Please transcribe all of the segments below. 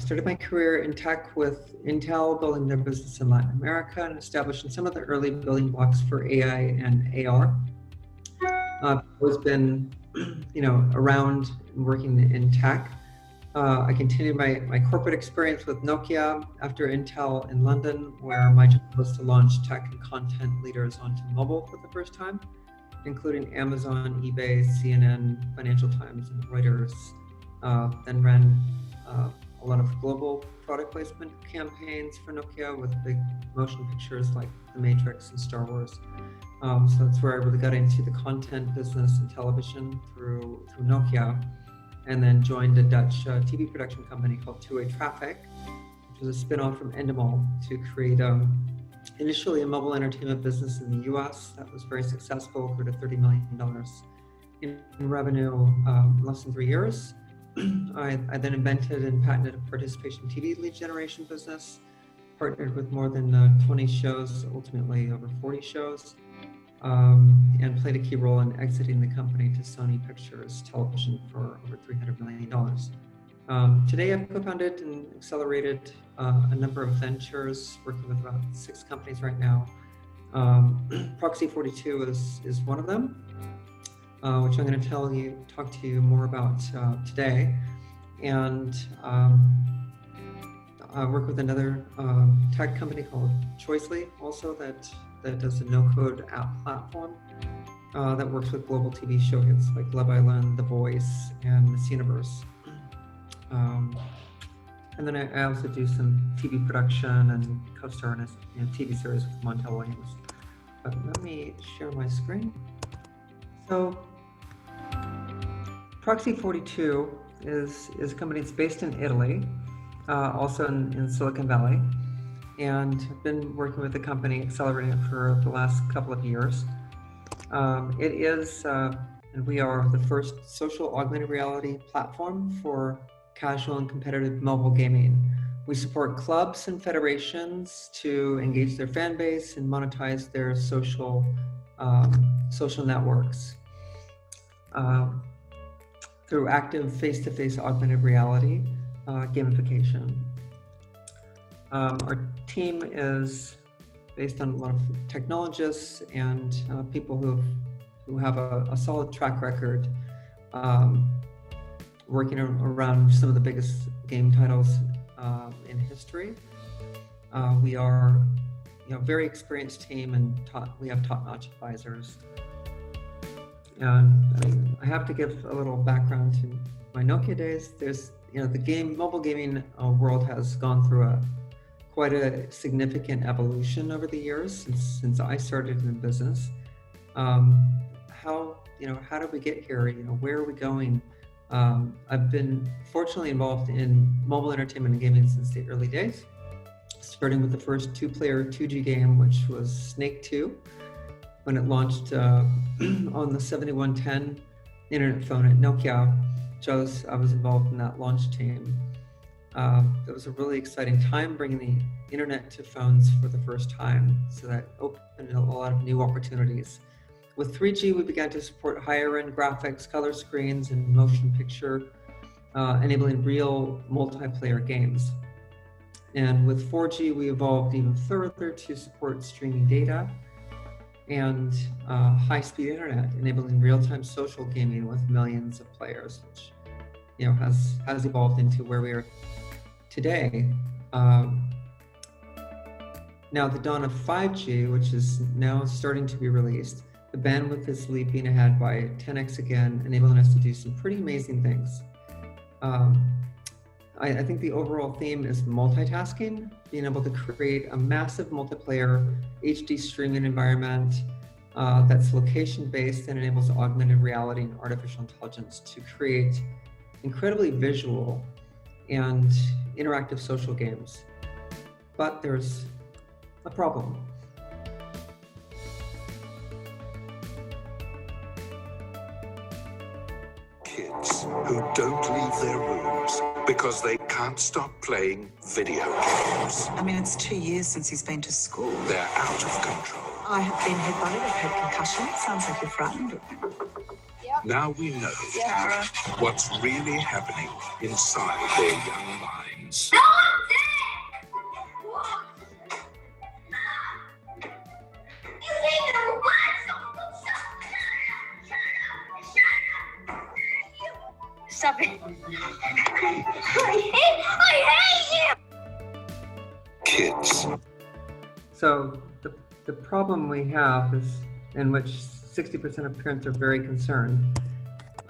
started my career in tech with Intel, building their business in Latin America and establishing some of the early building blocks for AI and AR. I've always been, around and working in tech. I continued my corporate experience with Nokia after Intel in London, where my job was to launch tech and content leaders onto mobile for the first time, including Amazon, eBay, CNN, Financial Times, and Reuters. Then ran a lot of global product placement campaigns for Nokia with big motion pictures like The Matrix and Star Wars. So that's where I really got into the content business and television through Nokia, and then joined a Dutch TV production company called Two-Way Traffic, which was a spin-off from Endemol to create initially a mobile entertainment business in the US that was very successful, grew to $30 million in revenue in less than 3 years. I then invented and patented a participation TV lead generation business, partnered with more than 20 shows, ultimately over 40 shows, and played a key role in exiting the company to Sony Pictures Television for over $300 million. Today I've co-founded and accelerated a number of ventures, working with about 6 companies right now. Proxy 42 is one of them, which I'm going to talk to you more about today. And I work with another tech company called Choicely, also that does a no-code app platform that works with global TV show hits like Love Island, The Voice, and Miss Universe. And then I also do some TV production and co-star in a TV series with Montel Williams. But let me share my screen. So Proxy 42 is a company that's based in Italy, also in Silicon Valley. And I've been working with the company, accelerating it for the last couple of years. It is, and we are the first social augmented reality platform for casual and competitive mobile gaming. We support clubs and federations to engage their fan base and monetize their social networks through active face-to-face augmented reality gamification. Our team is based on a lot of technologists and people who have a solid track record working around some of the biggest game titles in history. We are a very experienced team, and we have top-notch advisors. And I have to give a little background to my Nokia days. There's, the mobile gaming world has gone through quite a significant evolution over the years since I started in the business. How did we get here? Where are we going? I've been fortunately involved in mobile entertainment and gaming since the early days, starting with the first 2-player 2G game, which was Snake 2, when it launched on the 7110 internet phone at Nokia. I was involved in that launch team. It was a really exciting time bringing the internet to phones for the first time, so that opened a lot of new opportunities. With 3G, we began to support higher-end graphics, color screens, and motion picture, enabling real multiplayer games. And with 4G, we evolved even further to support streaming data and high-speed internet, enabling real-time social gaming with millions of players, which has evolved into where we are today. Now, the dawn of 5G, which is now starting to be released, the bandwidth is leaping ahead by 10x again, enabling us to do some pretty amazing things. I think the overall theme is multitasking, being able to create a massive multiplayer HD streaming environment that's location-based and enables augmented reality and artificial intelligence to create incredibly visual and interactive social games. But there's a problem. Kids who don't leave their rooms because they can't stop playing video games. I mean, it's 2 years since he's been to school. They're out of control. I have been headbutted, I've had concussion. Sounds like you're frightened. Now we know what's really happening inside their young minds. Stop it. I hate you! Kids. So the problem we have is, in which 60% of parents are very concerned,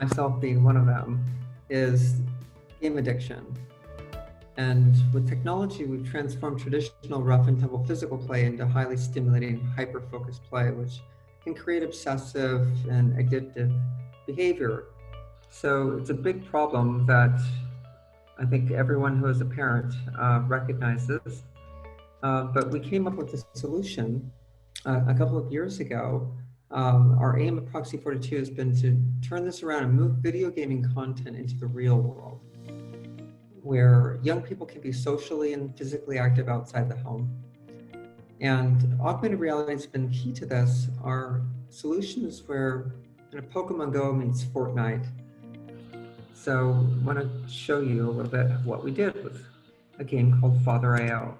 myself being one of them, is game addiction. And with technology, we've transformed traditional rough and tumble physical play into highly stimulating, hyper-focused play, which can create obsessive and addictive behavior. So it's a big problem that I think everyone who is a parent recognizes. But we came up with a solution a couple of years ago. Our aim at Proxy 42 has been to turn this around and move video gaming content into the real world, where young people can be socially and physically active outside the home. And augmented reality has been key to this. Our solution is where Pokemon Go meets Fortnite. So I want to show you a little bit of what we did with a game called Father.io.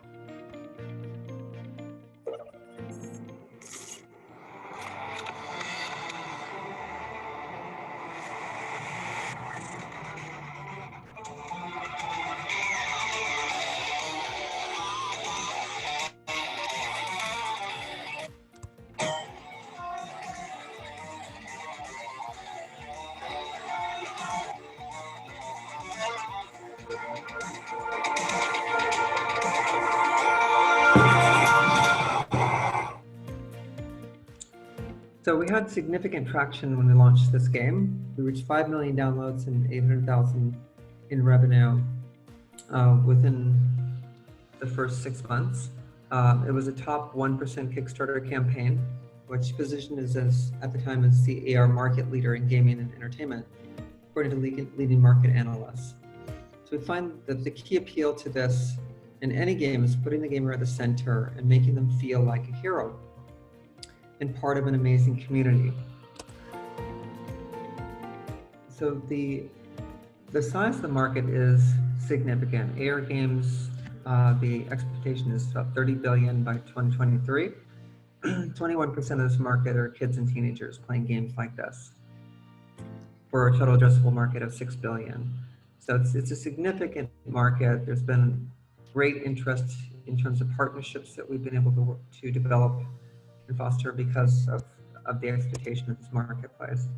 So we had significant traction when we launched this game. We reached 5 million downloads and 800,000 in revenue within the first 6 months. It was a top 1% Kickstarter campaign, which positioned us as, at the time, as the AR market leader in gaming and entertainment, according to leading market analysts. So we find that the key appeal to this in any game is putting the gamer at the center and making them feel like a hero and part of an amazing community. So the size of the market is significant. AR games, the expectation is about 30 billion by 2023. 21% of this market are kids and teenagers playing games like this, for a total addressable market of 6 billion. So it's a significant market. There's been great interest in terms of partnerships that we've been able to develop and foster because of the expectation of this marketplace.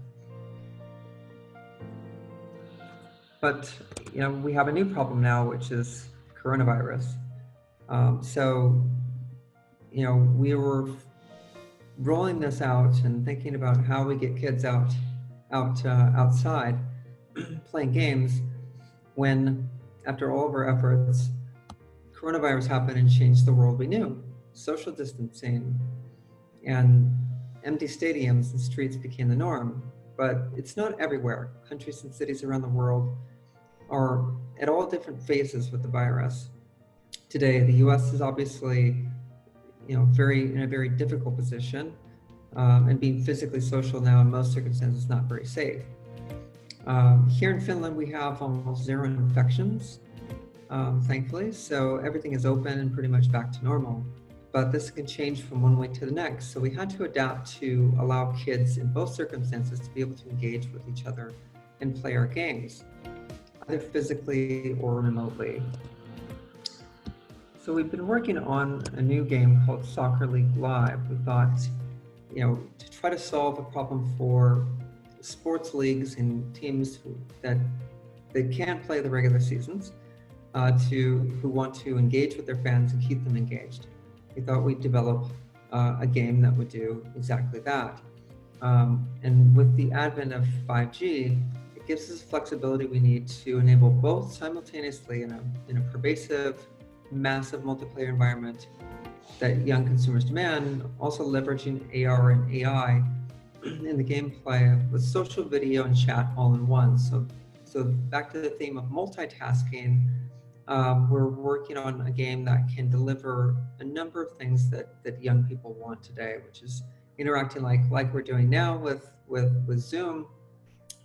But we have a new problem now, which is coronavirus. We were rolling this out and thinking about how we get kids outside playing games, when, after all of our efforts, coronavirus happened and changed the world we knew. Social distancing and empty stadiums and streets became the norm. But it's not everywhere. Countries and cities around the world are at all different phases with the virus. Today, the US is obviously in a very difficult position, and being physically social now in most circumstances is not very safe. Here in Finland, we have almost 0 infections, thankfully, so everything is open and pretty much back to normal. But this can change from one week to the next, so we had to adapt to allow kids in both circumstances to be able to engage with each other and play our games, either physically or remotely. So we've been working on a new game called Soccer League Live. We thought, to try to solve a problem for sports leagues and teams that can't play the regular seasons, who want to engage with their fans and keep them engaged. We thought we'd develop a game that would do exactly that. And with the advent of 5G, it gives us flexibility we need to enable both simultaneously in a pervasive, massive multiplayer environment that young consumers demand, also leveraging AR and AI in the gameplay with social video and chat all in one. So back to the theme of multitasking, we're working on a game that can deliver a number of things that young people want today, which is interacting like we're doing now with Zoom,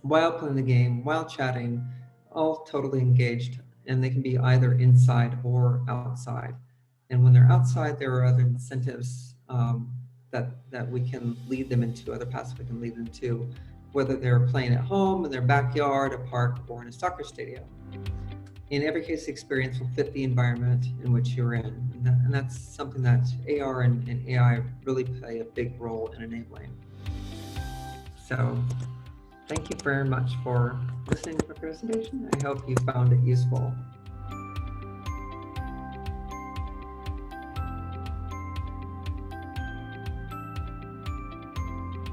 while playing the game, while chatting, all totally engaged, and they can be either inside or outside. And when they're outside, there are other incentives that we can lead them into, other paths we can lead them to, whether they're playing at home, in their backyard, a park, or in a soccer stadium. In every case, the experience will fit the environment in which you're in. And that's something that AR and AI really play a big role in enabling. So thank you very much for listening to my presentation. I hope you found it useful.